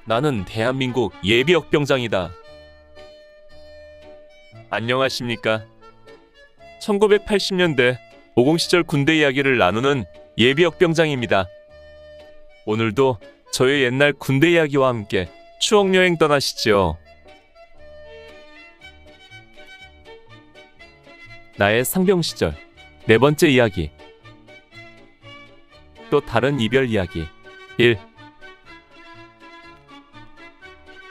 나는 대한민국 예비역병장이다. 안녕하십니까? 1980년대 50 시절 군대 이야기를 나누는 예비역병장입니다. 오늘도 저의 옛날 군대 이야기와 함께 추억여행 떠나시죠. 나의 상병 시절 네 번째 이야기. 또 다른 이별 이야기 1.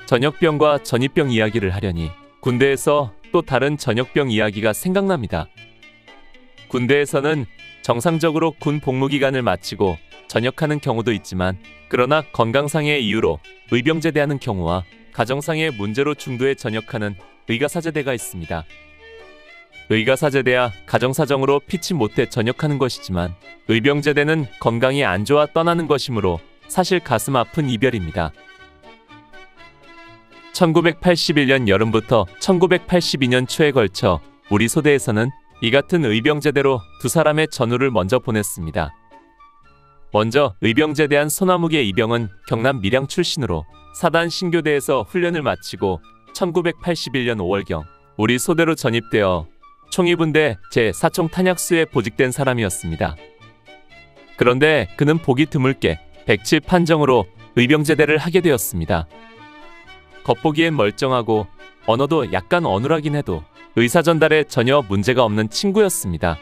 전역병과 전입병 이야기를 하려니 군대에서 또 다른 전역병 이야기가 생각납니다. 군대에서는 정상적으로 군 복무기간을 마치고 전역하는 경우도 있지만, 그러나 건강상의 이유로 의병제대하는 경우와 가정상의 문제로 중도에 전역하는 의가사제대가 있습니다. 의가사제대야 가정사정으로 피치 못해 전역하는 것이지만, 의병제대는 건강이 안 좋아 떠나는 것이므로 사실 가슴 아픈 이별입니다. 1981년 여름부터 1982년 초에 걸쳐 우리 소대에서는 이 같은 의병제대로 두 사람의 전우를 먼저 보냈습니다. 먼저 의병제대한 소나무계 이병은 경남 밀양 출신으로 사단 신교대에서 훈련을 마치고 1981년 5월경 우리 소대로 전입되어 총이분대 제4총 탄약수에 보직된 사람이었습니다. 그런데 그는 보기 드물게 107 판정으로 의병제대를 하게 되었습니다. 겉보기엔 멀쩡하고 언어도 약간 어눌하긴 해도 의사 전달에 전혀 문제가 없는 친구였습니다.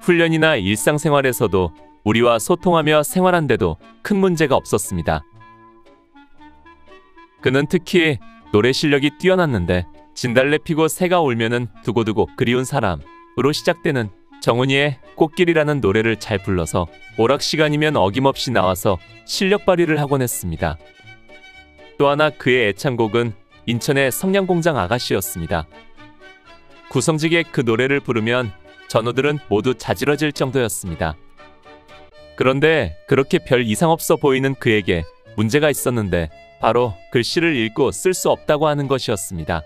훈련이나 일상생활에서도 우리와 소통하며 생활한데도 큰 문제가 없었습니다. 그는 특히 노래 실력이 뛰어났는데, 진달래 피고 새가 울면은 두고두고 그리운 사람으로 시작되는 정훈이의 꽃길이라는 노래를 잘 불러서 오락시간이면 어김없이 나와서 실력 발휘를 하곤 했습니다. 또 하나 그의 애창곡은 인천의 성냥공장 아가씨였습니다. 구성직에 그 노래를 부르면 전우들은 모두 자지러질 정도였습니다. 그런데 그렇게 별 이상 없어 보이는 그에게 문제가 있었는데, 바로 글씨를 읽고 쓸 수 없다고 하는 것이었습니다.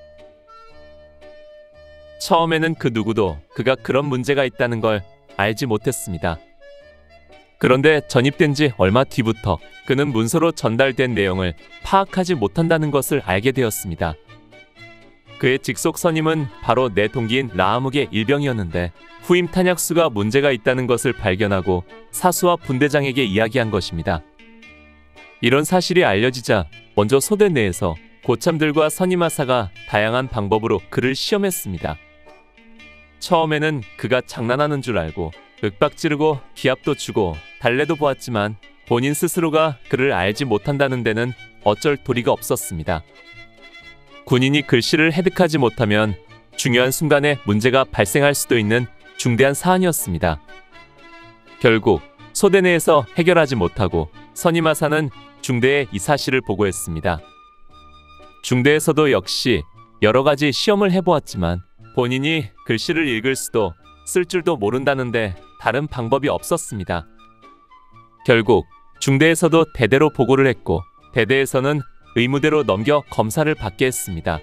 처음에는 그 누구도 그가 그런 문제가 있다는 걸 알지 못했습니다. 그런데 전입된 지 얼마 뒤부터 그는 문서로 전달된 내용을 파악하지 못한다는 것을 알게 되었습니다. 그의 직속 선임은 바로 내 동기인 라아묵의 일병이었는데, 후임 탄약수가 문제가 있다는 것을 발견하고 사수와 분대장에게 이야기한 것입니다. 이런 사실이 알려지자 먼저 소대 내에서 고참들과 선임하사가 다양한 방법으로 그를 시험했습니다. 처음에는 그가 장난하는 줄 알고 윽박지르고 기합도 주고 달래도 보았지만, 본인 스스로가 그를 알지 못한다는 데는 어쩔 도리가 없었습니다. 군인이 글씨를 해득하지 못하면 중요한 순간에 문제가 발생할 수도 있는 중대한 사안이었습니다. 결국 소대 내에서 해결하지 못하고 선임하사는 중대에 이 사실을 보고했습니다. 중대에서도 역시 여러 가지 시험을 해보았지만 본인이 글씨를 읽을 수도 쓸 줄도 모른다는데 다른 방법이 없었습니다. 결국 중대에서도 대대로 보고를 했고, 대대에서는 의무대로 넘겨 검사를 받게 했습니다.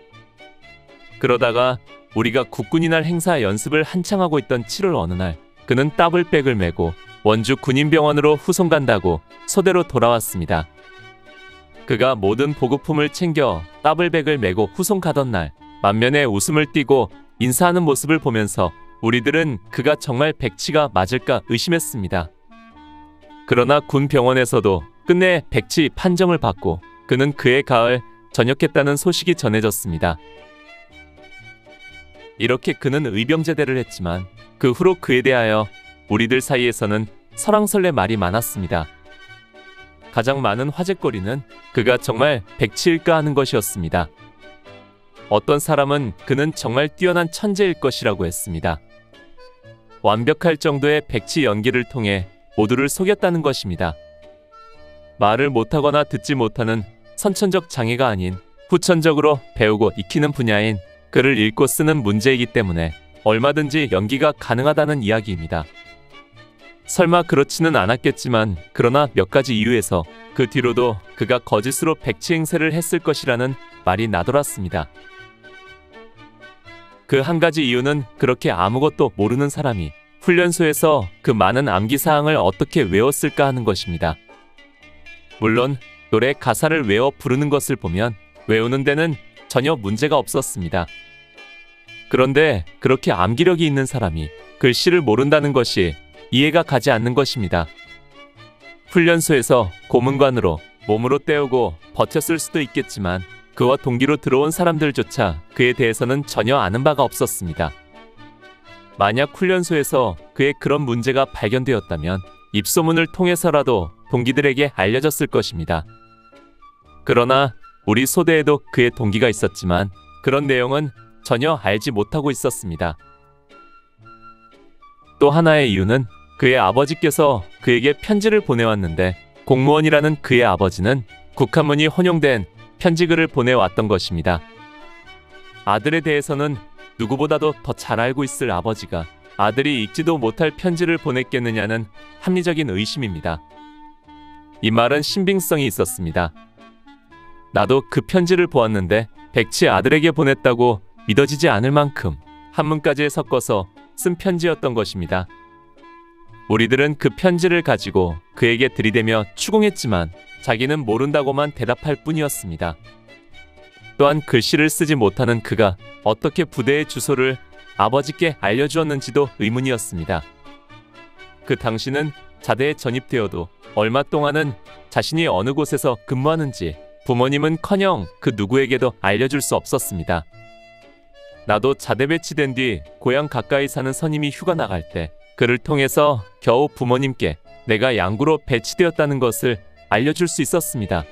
그러다가 우리가 국군이날 행사 연습을 한창 하고 있던 7월 어느 날, 그는 더블백을 메고 원주 군인병원으로 후송 간다고 소대로 돌아왔습니다. 그가 모든 보급품을 챙겨 더블백을 메고 후송 가던 날, 만면에 웃음을 띠고 인사하는 모습을 보면서 우리들은 그가 정말 백치가 맞을까 의심했습니다. 그러나 군 병원에서도 끝내 백치 판정을 받고 그는 그해 가을 전역했다는 소식이 전해졌습니다. 이렇게 그는 의병제대를 했지만, 그 후로 그에 대하여 우리들 사이에서는 설왕설래 말이 많았습니다. 가장 많은 화제거리는 그가 정말 백치일까 하는 것이었습니다. 어떤 사람은 그는 정말 뛰어난 천재일 것이라고 했습니다. 완벽할 정도의 백치 연기를 통해 모두를 속였다는 것입니다. 말을 못하거나 듣지 못하는 선천적 장애가 아닌 후천적으로 배우고 익히는 분야인 글을 읽고 쓰는 문제이기 때문에 얼마든지 연기가 가능하다는 이야기입니다. 설마 그렇지는 않았겠지만, 그러나 몇 가지 이유에서 그 뒤로도 그가 거짓으로 백치 행세를 했을 것이라는 말이 나돌았습니다. 그 한 가지 이유는 그렇게 아무것도 모르는 사람이 훈련소에서 그 많은 암기사항을 어떻게 외웠을까 하는 것입니다. 물론 노래 가사를 외워 부르는 것을 보면 외우는 데는 전혀 문제가 없었습니다. 그런데 그렇게 암기력이 있는 사람이 글씨를 모른다는 것이 이해가 가지 않는 것입니다. 훈련소에서 고문관으로 몸으로 때우고 버텼을 수도 있겠지만 그와 동기로 들어온 사람들조차 그에 대해서는 전혀 아는 바가 없었습니다. 만약 훈련소에서 그의 그런 문제가 발견되었다면 입소문을 통해서라도 동기들에게 알려졌을 것입니다. 그러나 우리 소대에도 그의 동기가 있었지만 그런 내용은 전혀 알지 못하고 있었습니다. 또 하나의 이유는 그의 아버지께서 그에게 편지를 보내왔는데 공무원이라는 그의 아버지는 국한문이 혼용된 편지글을 보내왔던 것입니다. 아들에 대해서는 누구보다도 더 잘 알고 있을 아버지가 아들이 읽지도 못할 편지를 보냈겠느냐는 합리적인 의심입니다. 이 말은 신빙성이 있었습니다. 나도 그 편지를 보았는데 백치 아들에게 보냈다고 믿어지지 않을 만큼 한문까지 섞어서 쓴 편지였던 것입니다. 우리들은 그 편지를 가지고 그에게 들이대며 추궁했지만 자기는 모른다고만 대답할 뿐이었습니다. 또한 글씨를 쓰지 못하는 그가 어떻게 부대의 주소를 아버지께 알려주었는지도 의문이었습니다. 그 당시는 자대에 전입되어도 얼마 동안은 자신이 어느 곳에서 근무하는지 부모님은커녕 그 누구에게도 알려줄 수 없었습니다. 나도 자대 배치된 뒤 고향 가까이 사는 선임이 휴가 나갈 때 그를 통해서 겨우 부모님께 내가 양구로 배치되었다는 것을 알려줄 수 있었습니다.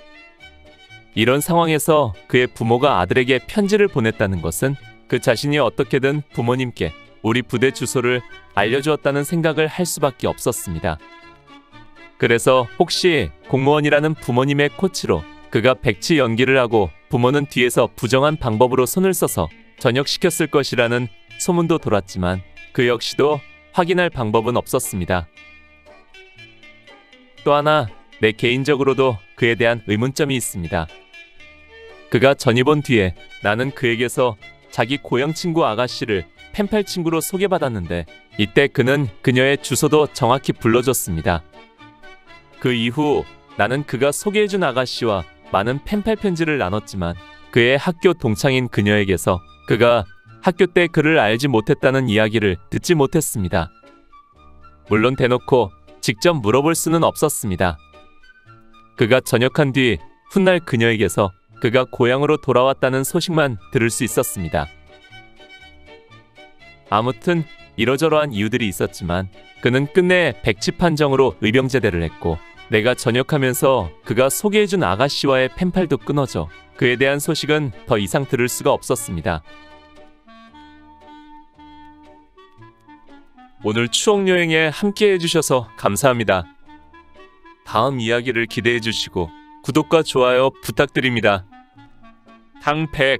이런 상황에서 그의 부모가 아들에게 편지를 보냈다는 것은 그 자신이 어떻게든 부모님께 우리 부대 주소를 알려주었다는 생각을 할 수밖에 없었습니다. 그래서 혹시 공무원이라는 부모님의 코치로 그가 백치 연기를 하고 부모는 뒤에서 부정한 방법으로 손을 써서 전역시켰을 것이라는 소문도 돌았지만 그 역시도 확인할 방법은 없었습니다. 또 하나 내 개인적으로도 그에 대한 의문점이 있습니다. 그가 전입 온 뒤에 나는 그에게서 자기 고향 친구 아가씨를 펜팔 친구로 소개받았는데 이때 그는 그녀의 주소도 정확히 불러줬습니다. 그 이후 나는 그가 소개해준 아가씨와 많은 펜팔 편지를 나눴지만 그의 학교 동창인 그녀에게서 그가 학교 때 그를 알지 못했다는 이야기를 듣지 못했습니다. 물론 대놓고 직접 물어볼 수는 없었습니다. 그가 전역한 뒤 훗날 그녀에게서 그가 고향으로 돌아왔다는 소식만 들을 수 있었습니다. 아무튼 이러저러한 이유들이 있었지만 그는 끝내 백치 판정으로 의병제대를 했고 내가 전역하면서 그가 소개해준 아가씨와의 펜팔도 끊어져 그에 대한 소식은 더 이상 들을 수가 없었습니다. 오늘 추억여행에 함께 해주셔서 감사합니다. 다음 이야기를 기대해 주시고 구독과 좋아요 부탁드립니다. 당백